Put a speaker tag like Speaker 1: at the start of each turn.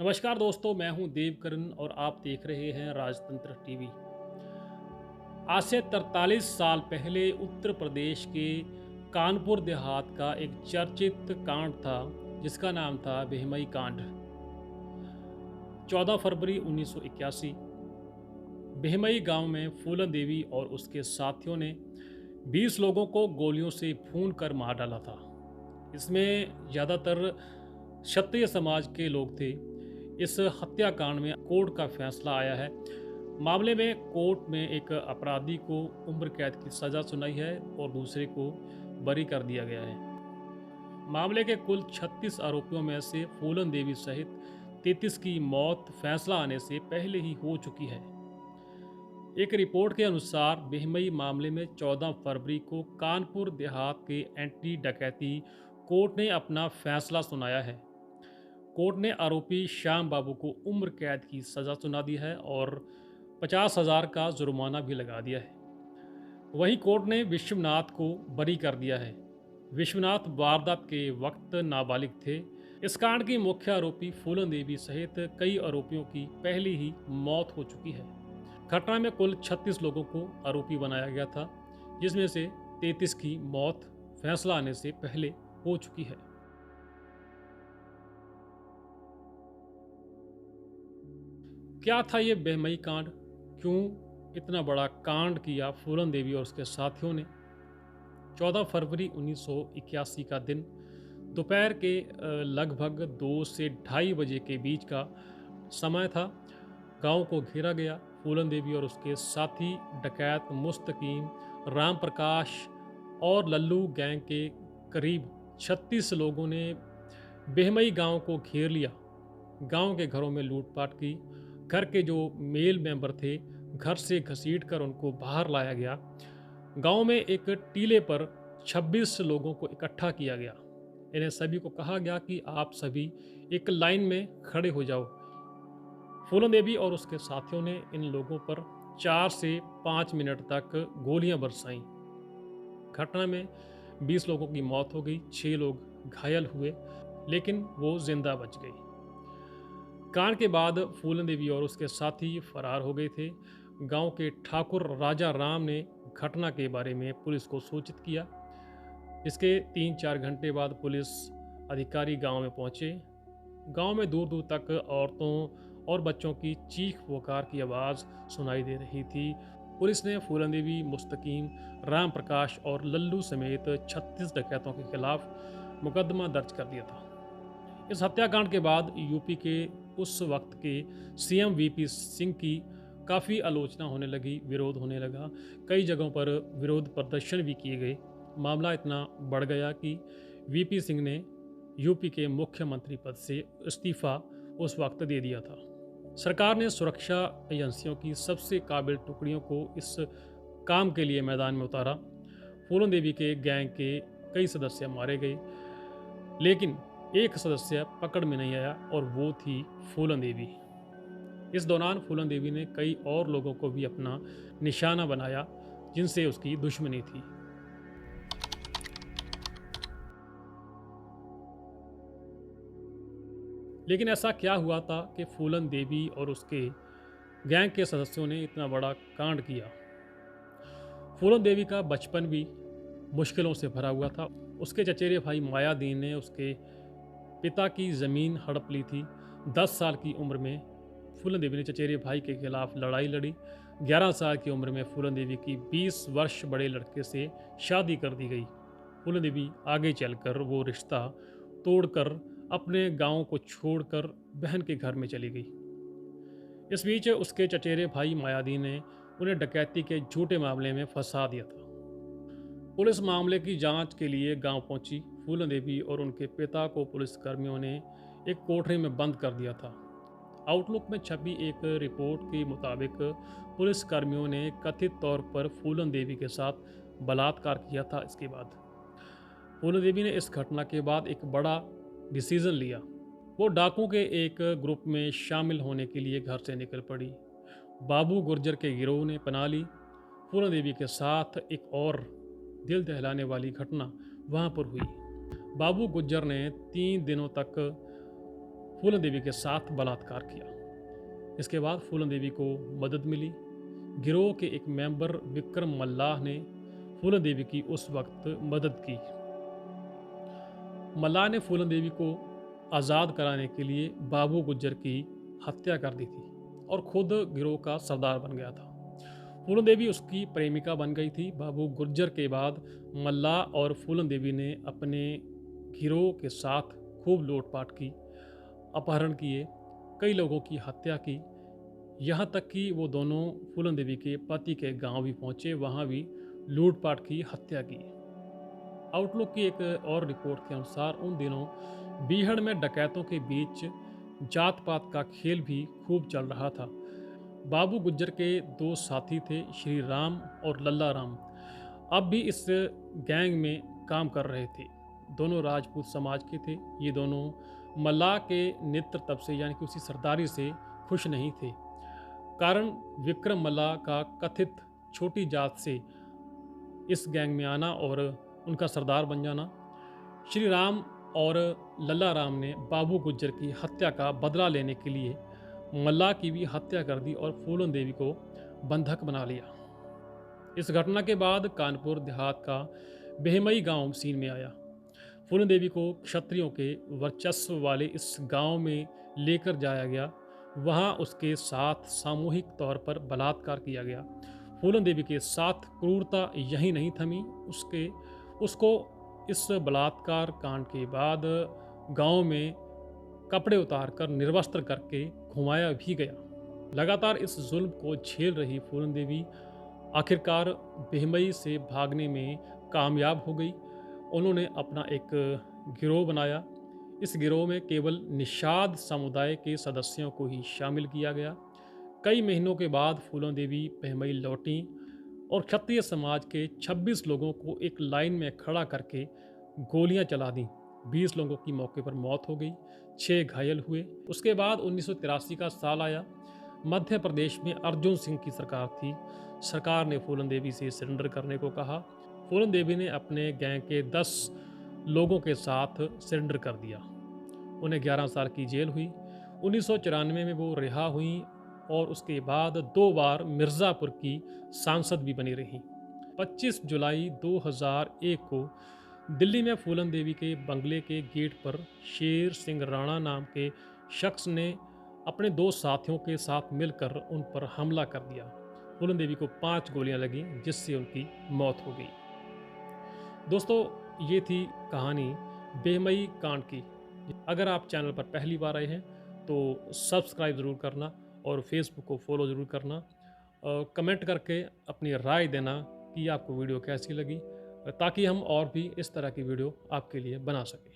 Speaker 1: नमस्कार दोस्तों, मैं हूं देवकरण और आप देख रहे हैं राजतंत्र टीवी। आज से 43 साल पहले उत्तर प्रदेश के कानपुर देहात का एक चर्चित कांड था जिसका नाम था बेहमई कांड। 14 फरवरी 1981 बेहमई गांव में फूलन देवी और उसके साथियों ने 20 लोगों को गोलियों से भून कर मार डाला था। इसमें ज़्यादातर क्षत्रिय समाज के लोग थे। इस हत्याकांड में कोर्ट का फैसला आया है। मामले में कोर्ट में एक अपराधी को उम्र कैद की सज़ा सुनाई है और दूसरे को बरी कर दिया गया है। मामले के कुल 36 आरोपियों में से फूलन देवी सहित 33 की मौत फैसला आने से पहले ही हो चुकी है। एक रिपोर्ट के अनुसार बेहमई मामले में 14 फरवरी को कानपुर देहात के एंटी डकैती कोर्ट ने अपना फैसला सुनाया है। कोर्ट ने आरोपी श्याम बाबू को उम्र कैद की सज़ा सुना दी है और 50,000 का जुर्माना भी लगा दिया है। वहीं कोर्ट ने विश्वनाथ को बरी कर दिया है। विश्वनाथ वारदात के वक्त नाबालिग थे। इस कांड की मुख्य आरोपी फूलन देवी सहित कई आरोपियों की पहले ही मौत हो चुकी है। घटना में कुल 36 लोगों को आरोपी बनाया गया था, जिसमें से 33 की मौत फैसला आने से पहले हो चुकी है। क्या था ये बेहमई कांड? क्यों इतना बड़ा कांड किया फूलन देवी और उसके साथियों ने? 14 फरवरी 1981 का दिन दोपहर के लगभग 2 से ढाई बजे के बीच का समय था। गांव को घेरा गया। फूलन देवी और उसके साथी डकैत मुस्तकीम, राम प्रकाश और लल्लू गैंग के करीब 36 लोगों ने बेहमई गांव को घेर लिया। गांव के घरों में लूटपाट की। घर के जो मेल मेंबर थे, घर से घसीट कर उनको बाहर लाया गया। गांव में एक टीले पर 26 लोगों को इकट्ठा किया गया। इन्हें सभी को कहा गया कि आप सभी एक लाइन में खड़े हो जाओ। फूलन देवी और उसके साथियों ने इन लोगों पर 4 से 5 मिनट तक गोलियां बरसाईं। घटना में 20 लोगों की मौत हो गई, 6 लोग घायल हुए, लेकिन वो जिंदा बच गई। कांड के बाद फूलन देवी और उसके साथी फरार हो गए थे। गांव के ठाकुर राजा राम ने घटना के बारे में पुलिस को सूचित किया। इसके 3-4 घंटे बाद पुलिस अधिकारी गांव में पहुंचे। गांव में दूर दूर तक औरतों और बच्चों की चीख पुकार की आवाज़ सुनाई दे रही थी। पुलिस ने फूलन देवी, मुस्तकीम, राम प्रकाश और लल्लू समेत 36 डकैतों के खिलाफ मुकदमा दर्ज कर दिया था। इस हत्याकांड के बाद यूपी के उस वक्त के सीएम वीपी सिंह की काफ़ी आलोचना होने लगी, विरोध होने लगा। कई जगहों पर विरोध प्रदर्शन भी किए गए। मामला इतना बढ़ गया कि वीपी सिंह ने यूपी के मुख्यमंत्री पद से इस्तीफा उस वक्त दे दिया था। सरकार ने सुरक्षा एजेंसियों की सबसे काबिल टुकड़ियों को इस काम के लिए मैदान में उतारा। फूलन देवी के गैंग के कई सदस्य मारे गए, लेकिन एक सदस्य पकड़ में नहीं आया और वो थी फूलन देवी। इस दौरान फूलन देवी ने कई और लोगों को भी अपना निशाना बनाया जिनसे उसकी दुश्मनी थी। लेकिन ऐसा क्या हुआ था कि फूलन देवी और उसके गैंग के सदस्यों ने इतना बड़ा कांड किया? फूलन देवी का बचपन भी मुश्किलों से भरा हुआ था। उसके चचेरे भाई मायादीन ने उसके पिता की ज़मीन हड़प ली थी। 10 साल की उम्र में फूलन देवी ने चचेरे भाई के खिलाफ लड़ाई लड़ी। 11 साल की उम्र में फूलन देवी की 20 वर्ष बड़े लड़के से शादी कर दी गई। फूलन देवी आगे चलकर वो रिश्ता तोड़कर अपने गांव को छोड़कर बहन के घर में चली गई। इस बीच उसके चचेरे भाई मायादीन ने उन्हें डकैती के झूठे मामले में फंसा दिया था। पुलिस मामले की जांच के लिए गांव पहुंची। फूलन देवी और उनके पिता को पुलिसकर्मियों ने एक कोठरी में बंद कर दिया था। आउटलुक में छपी एक रिपोर्ट के मुताबिक पुलिसकर्मियों ने कथित तौर पर फूलन देवी के साथ बलात्कार किया था। इसके बाद फूलन देवी ने इस घटना के बाद एक बड़ा डिसीजन लिया। वो डाकू के एक ग्रुप में शामिल होने के लिए घर से निकल पड़ी। बाबू गुर्जर के गिरोह ने पनाह ली। फूलन देवी के साथ एक और दिल दहलाने वाली घटना वहाँ पर हुई। बाबू गुज्जर ने 3 दिनों तक फूलन देवी के साथ बलात्कार किया। इसके बाद फूलन देवी को मदद मिली। गिरोह के एक मेंबर विक्रम मल्लाह ने फूलन देवी की उस वक्त मदद की। मल्लाह ने फूलन देवी को आज़ाद कराने के लिए बाबू गुज्जर की हत्या कर दी थी और खुद गिरोह का सरदार बन गया था। फूलन देवी उसकी प्रेमिका बन गई थी। बाबू गुज्जर के बाद मल्लाह और फूलन देवी ने अपने गिरोह के साथ खूब लूटपाट की, अपहरण किए, कई लोगों की हत्या की। यहाँ तक कि वो दोनों फूलन देवी के पति के गांव भी पहुँचे, वहाँ भी लूटपाट की, हत्या की। आउटलुक की एक और रिपोर्ट के अनुसार उन दिनों बीहड़ में डकैतों के बीच जात पात का खेल भी खूब चल रहा था। बाबू गुज्जर के दो साथी थे, श्री राम और लल्ला राम, अब भी इस गैंग में काम कर रहे थे। दोनों राजपूत समाज के थे। ये दोनों मल्लाह के नेतृत्व से यानी कि उसी सरदारी से खुश नहीं थे। कारण विक्रम मल्लाह का कथित छोटी जात से इस गैंग में आना और उनका सरदार बन जाना। श्री राम और लल्ला राम ने बाबू गुज्जर की हत्या का बदला लेने के लिए मल्लाह की भी हत्या कर दी और फूलन देवी को बंधक बना लिया। इस घटना के बाद कानपुर देहात का बेहमई गांव सीन में आया। फूलन देवी को क्षत्रियों के वर्चस्व वाले इस गांव में लेकर जाया गया। वहां उसके साथ सामूहिक तौर पर बलात्कार किया गया। फूलन देवी के साथ क्रूरता यही नहीं थमी, उसको इस बलात्कार कांड के बाद गांव में कपड़े उतारकर निर्वस्त्र करके घुमाया भी गया। लगातार इस जुल्म को झेल रही फूलन देवी आखिरकार बेहमई से भागने में कामयाब हो गई। उन्होंने अपना एक गिरोह बनाया। इस गिरोह में केवल निषाद समुदाय के सदस्यों को ही शामिल किया गया। कई महीनों के बाद फूलन देवी बेहमई लौटी और क्षत्रिय समाज के 26 लोगों को एक लाइन में खड़ा करके गोलियां चला दी। 20 लोगों की मौके पर मौत हो गई, 6 घायल हुए। उसके बाद 1983 का साल आया। मध्य प्रदेश में अर्जुन सिंह की सरकार थी। सरकार ने फूलन देवी से सरेंडर करने को कहा। फूलन देवी ने अपने गैंग के 10 लोगों के साथ सरेंडर कर दिया। उन्हें 11 साल की जेल हुई। 1994 में वो रिहा हुई और उसके बाद 2 बार मिर्ज़ापुर की सांसद भी बनी रही। 25 जुलाई 2001 को दिल्ली में फूलन देवी के बंगले के गेट पर शेर सिंह राणा नाम के शख्स ने अपने 2 साथियों के साथ मिलकर उन पर हमला कर दिया। फूलन देवी को 5 गोलियां लगीं, जिससे उनकी मौत हो गई। दोस्तों, ये थी कहानी बेहमई कांड की। अगर आप चैनल पर पहली बार आए हैं तो सब्सक्राइब ज़रूर करना और फेसबुक को फॉलो ज़रूर करना। कमेंट करके अपनी राय देना कि आपको वीडियो कैसी लगी, ताकि हम और भी इस तरह की वीडियो आपके लिए बना सकें।